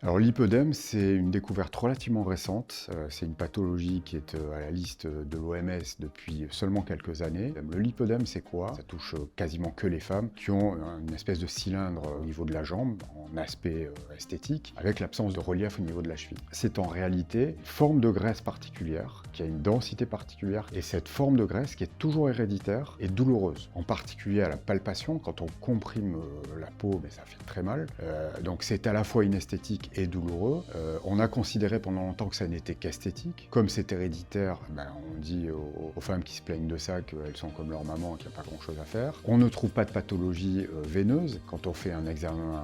Alors l'hypodème, c'est une découverte relativement récente. C'est une pathologie qui est à la liste de l'OMS depuis seulement quelques années. Le lipodème, c'est quoi? Ça touche quasiment que les femmes qui ont une espèce de cylindre au niveau de la jambe, en aspect esthétique, avec l'absence de relief au niveau de la cheville. C'est en réalité une forme de graisse particulière, qui a une densité particulière, et cette forme de graisse qui est toujours héréditaire et douloureuse. En particulier à la palpation, quand on comprime la peau, mais ça fait très mal. Donc c'est à la fois inesthétique et douloureux. On a considéré pendant longtemps que ça n'était qu'esthétique. Comme c'est héréditaire, on dit aux femmes qui se plaignent de ça qu'elles sont comme leur maman, qu'il n'y a pas grand-chose à faire. On ne trouve pas de pathologie veineuse quand on fait un examen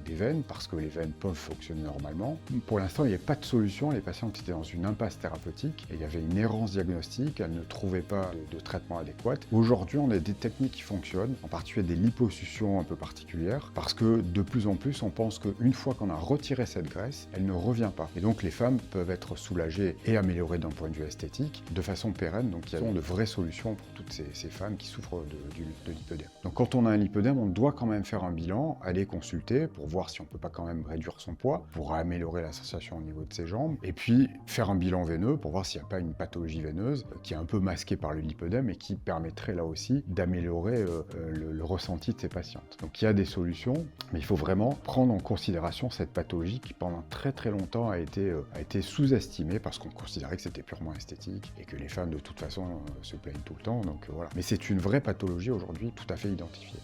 des veines, parce que les veines peuvent fonctionner normalement. Pour l'instant, il n'y a pas de solution. Les patientes étaient dans une impasse thérapeutique et il y avait une errance diagnostique. Elles ne trouvaient pas de traitement adéquat. Aujourd'hui, on a des techniques qui fonctionnent, en particulier des liposuctions un peu particulières, parce que de plus en plus, on pense qu'une fois qu'on a retiré cette graisse, elle ne revient pas. Et donc les femmes peuvent être soulagées et améliorées d'un point de vue esthétique de façon pérenne. Donc il y a de vraies solutions pour toutes ces femmes qui souffrent de lipœdème. Donc quand on a un lipœdème, on doit quand même faire un bilan, aller consulter pour voir si on peut pas quand même réduire son poids, pour améliorer la sensation au niveau de ses jambes, et puis faire un bilan veineux pour voir s'il n'y a pas une pathologie veineuse qui est un peu masquée par le lipœdème et qui permettrait là aussi d'améliorer le ressenti de ces patientes. Donc il y a des solutions, mais il faut vraiment prendre en considération cette pathologie qui pendant très très longtemps a été sous-estimée parce qu'on considérait que c'était purement esthétique et que les femmes de toute façon se plaignent tout le temps. Donc voilà. Mais c'est une vraie pathologie aujourd'hui tout à fait identifiée.